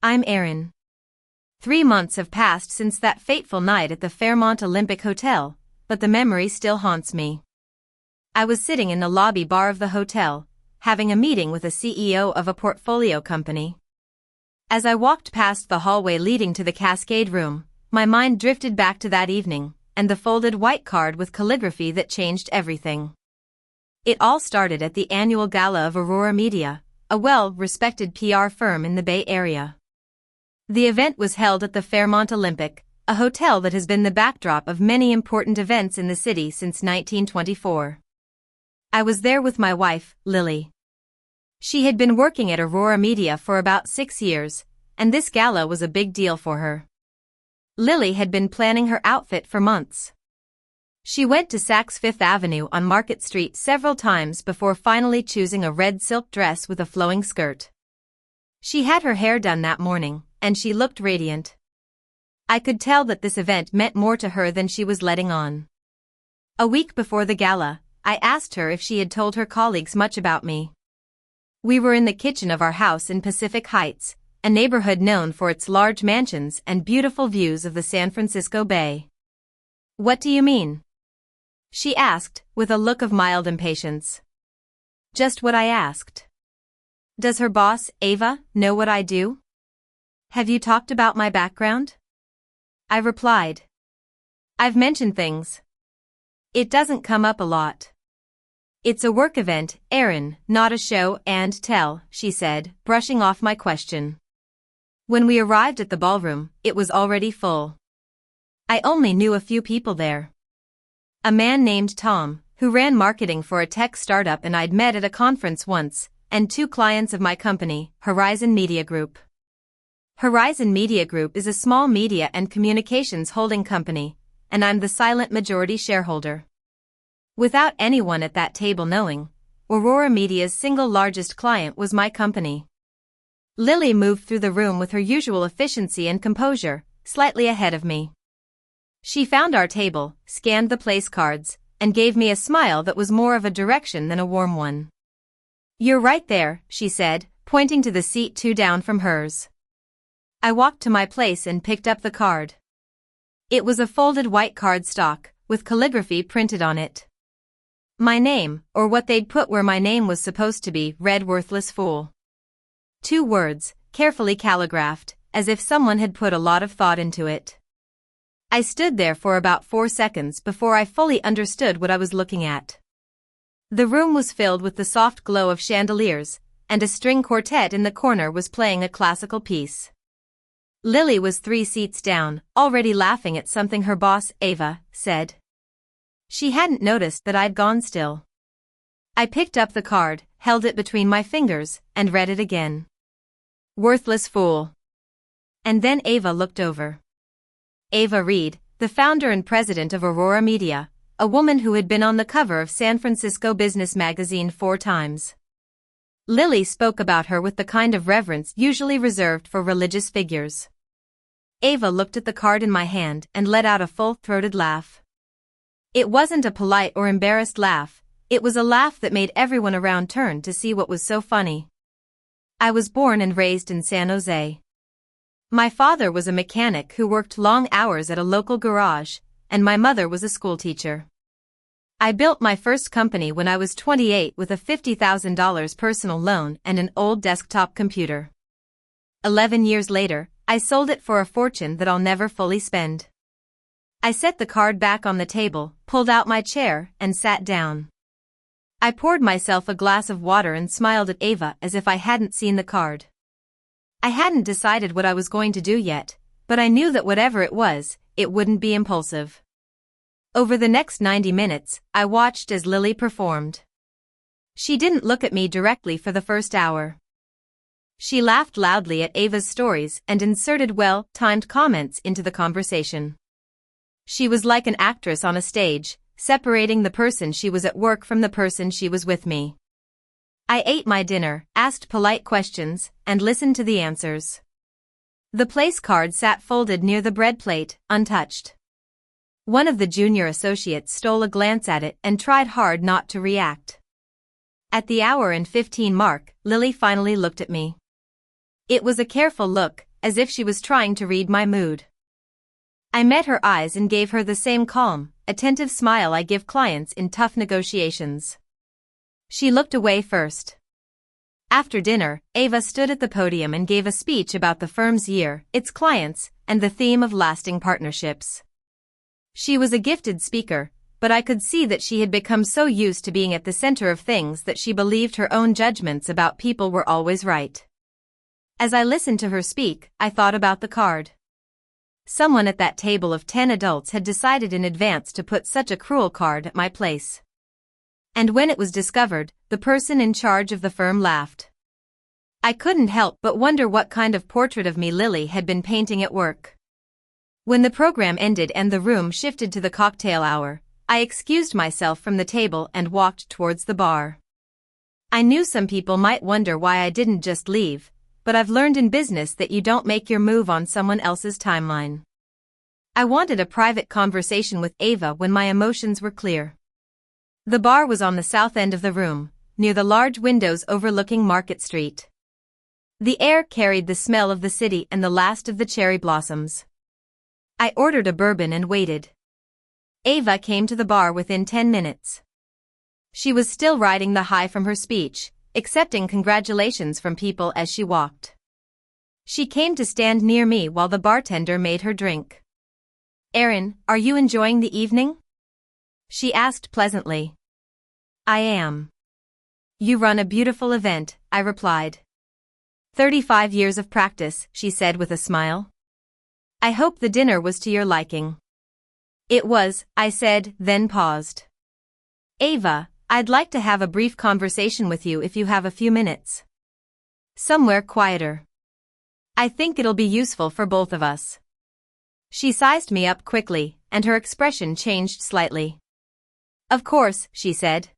I'm Erin. 3 months have passed since that fateful night at the Fairmont Olympic Hotel, but the memory still haunts me. I was sitting in the lobby bar of the hotel, having a meeting with a CEO of a portfolio company. As I walked past the hallway leading to the Cascade Room, my mind drifted back to that evening, and the folded white card with calligraphy that changed everything. It all started at the annual gala of Aurora Media, a well-respected PR firm in the Bay Area. The event was held at the Fairmont Olympic, a hotel that has been the backdrop of many important events in the city since 1924. I was there with my wife, Lily. She had been working at Aurora Media for about 6 years, and this gala was a big deal for her. Lily had been planning her outfit for months. She went to Saks Fifth Avenue on Market Street several times before finally choosing a red silk dress with a flowing skirt. She had her hair done that morning, and she looked radiant. I could tell that this event meant more to her than she was letting on. A week before the gala, I asked her if she had told her colleagues much about me. We were in the kitchen of our house in Pacific Heights, a neighborhood known for its large mansions and beautiful views of the San Francisco Bay. "What do you mean?" she asked, with a look of mild impatience. "Just what I asked. Does her boss, Ava, know what I do? Have you talked about my background?" I replied. "I've mentioned things. It doesn't come up a lot." "It's a work event, Erin, not a show and tell," she said, brushing off my question. When we arrived at the ballroom, it was already full. I only knew a few people there. A man named Tom, who ran marketing for a tech startup and I'd met at a conference once, and 2 clients of my company, Horizon Media Group. Horizon Media Group is a small media and communications holding company, and I'm the silent majority shareholder. Without anyone at that table knowing, Aurora Media's single largest client was my company. Lily moved through the room with her usual efficiency and composure, slightly ahead of me. She found our table, scanned the place cards, and gave me a smile that was more of a direction than a warm one. "You're right there," she said, pointing to the seat 2 down from hers. I walked to my place and picked up the card. It was a folded white card stock, with calligraphy printed on it. My name, or what they'd put where my name was supposed to be, read "Worthless Fool." 2 words, carefully calligraphed, as if someone had put a lot of thought into it. I stood there for about 4 seconds before I fully understood what I was looking at. The room was filled with the soft glow of chandeliers, and a string quartet in the corner was playing a classical piece. Lily was 3 seats down, already laughing at something her boss, Ava, said. She hadn't noticed that I'd gone still. I picked up the card, held it between my fingers, and read it again. "Worthless fool." And then Ava looked over. Ava Reed, the founder and president of Aurora Media, a woman who had been on the cover of San Francisco Business Magazine 4 times. Lily spoke about her with the kind of reverence usually reserved for religious figures. Ava looked at the card in my hand and let out a full-throated laugh. It wasn't a polite or embarrassed laugh, it was a laugh that made everyone around turn to see what was so funny. I was born and raised in San Jose. My father was a mechanic who worked long hours at a local garage, and my mother was a schoolteacher. I built my first company when I was 28 with a $50,000 personal loan and an old desktop computer. 11 years later, I sold it for a fortune that I'll never fully spend. I set the card back on the table, pulled out my chair, and sat down. I poured myself a glass of water and smiled at Ava as if I hadn't seen the card. I hadn't decided what I was going to do yet, but I knew that whatever it was, it wouldn't be impulsive. Over the next 90 minutes, I watched as Lily performed. She didn't look at me directly for the first hour. She laughed loudly at Ava's stories and inserted well-timed comments into the conversation. She was like an actress on a stage, separating the person she was at work from the person she was with me. I ate my dinner, asked polite questions, and listened to the answers. The place card sat folded near the bread plate, untouched. One of the junior associates stole a glance at it and tried hard not to react. At the hour and 15 mark, Lily finally looked at me. It was a careful look, as if she was trying to read my mood. I met her eyes and gave her the same calm, attentive smile I give clients in tough negotiations. She looked away first. After dinner, Ava stood at the podium and gave a speech about the firm's year, its clients, and the theme of lasting partnerships. She was a gifted speaker, but I could see that she had become so used to being at the center of things that she believed her own judgments about people were always right. As I listened to her speak, I thought about the card. Someone at that table of 10 adults had decided in advance to put such a cruel card at my place. And when it was discovered, the person in charge of the firm laughed. I couldn't help but wonder what kind of portrait of me Lily had been painting at work. When the program ended and the room shifted to the cocktail hour, I excused myself from the table and walked towards the bar. I knew some people might wonder why I didn't just leave, but I've learned in business that you don't make your move on someone else's timeline. I wanted a private conversation with Ava when my emotions were clear. The bar was on the south end of the room, near the large windows overlooking Market Street. The air carried the smell of the city and the last of the cherry blossoms. I ordered a bourbon and waited. Ava came to the bar within 10 minutes. She was still riding the high from her speech, accepting congratulations from people as she walked. She came to stand near me while the bartender made her drink. "Erin, are you enjoying the evening?" she asked pleasantly. "I am." "You run a beautiful event," I replied. 35 years of practice, she said with a smile. "I hope the dinner was to your liking." "It was," I said, then paused. "Ava, I'd like to have a brief conversation with you if you have a few minutes. Somewhere quieter. I think it'll be useful for both of us." She sized me up quickly, and her expression changed slightly. "Of course," she said.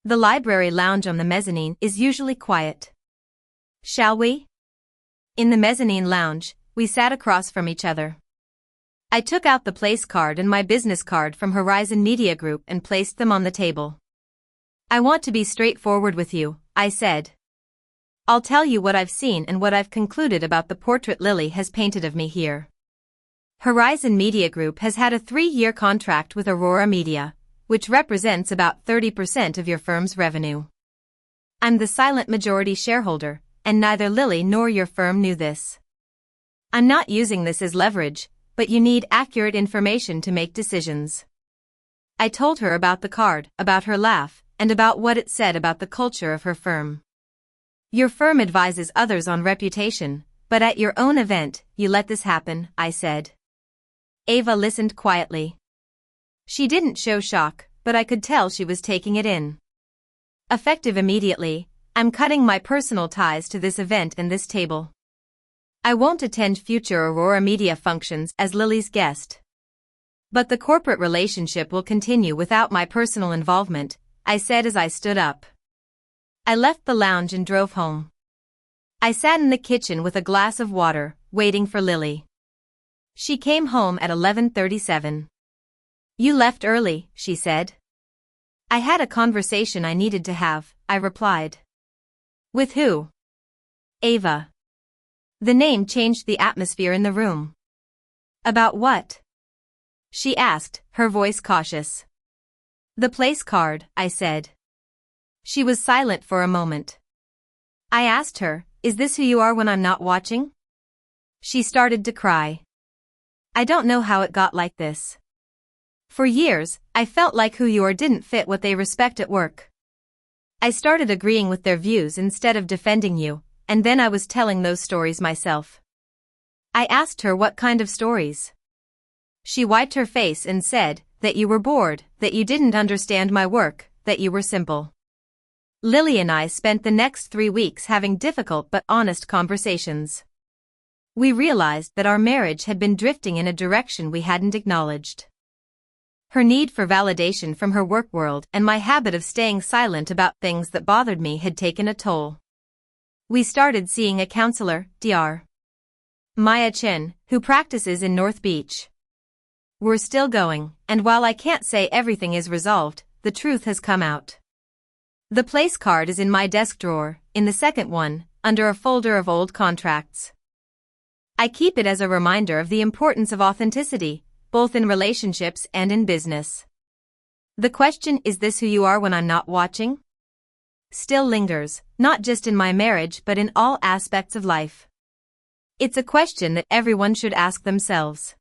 "The library lounge on the mezzanine is usually quiet. Shall we?" In the mezzanine lounge, we sat across from each other. I took out the place card and my business card from Horizon Media Group and placed them on the table. "I want to be straightforward with you," I said. "I'll tell you what I've seen and what I've concluded about the portrait Lily has painted of me here. Horizon Media Group has had a 3-year contract with Aurora Media, which represents about 30% of your firm's revenue. I'm the silent majority shareholder, and neither Lily nor your firm knew this. I'm not using this as leverage, but you need accurate information to make decisions." I told her about the card, about her laugh, and about what it said about the culture of her firm. "Your firm advises others on reputation, but at your own event, you let this happen," I said. Ava listened quietly. She didn't show shock, but I could tell she was taking it in. "Effective immediately, I'm cutting my personal ties to this event and this table. I won't attend future Aurora Media functions as Lily's guest. But the corporate relationship will continue without my personal involvement," I said as I stood up. I left the lounge and drove home. I sat in the kitchen with a glass of water, waiting for Lily. She came home at 11:37. "You left early," she said. "I had a conversation I needed to have," I replied. "With who?" "Ava." The name changed the atmosphere in the room. "About what?" she asked, her voice cautious. "The place card," I said. She was silent for a moment. I asked her, "Is this who you are when I'm not watching?" She started to cry. "I don't know how it got like this. For years, I felt like who you are didn't fit what they respect at work. I started agreeing with their views instead of defending you, and then I was telling those stories myself." I asked her what kind of stories. She wiped her face and said, "That you were bored, that you didn't understand my work, that you were simple." Lily and I spent the next 3 weeks having difficult but honest conversations. We realized that our marriage had been drifting in a direction we hadn't acknowledged. Her need for validation from her work world and my habit of staying silent about things that bothered me had taken a toll. We started seeing a counselor, Dr. Maya Chen, who practices in North Beach. We're still going, and while I can't say everything is resolved, the truth has come out. The place card is in my desk drawer, in the second one, under a folder of old contracts. I keep it as a reminder of the importance of authenticity, both in relationships and in business. The question, is this who you are when I'm not watching? Still lingers, not just in my marriage but in all aspects of life. It's a question that everyone should ask themselves.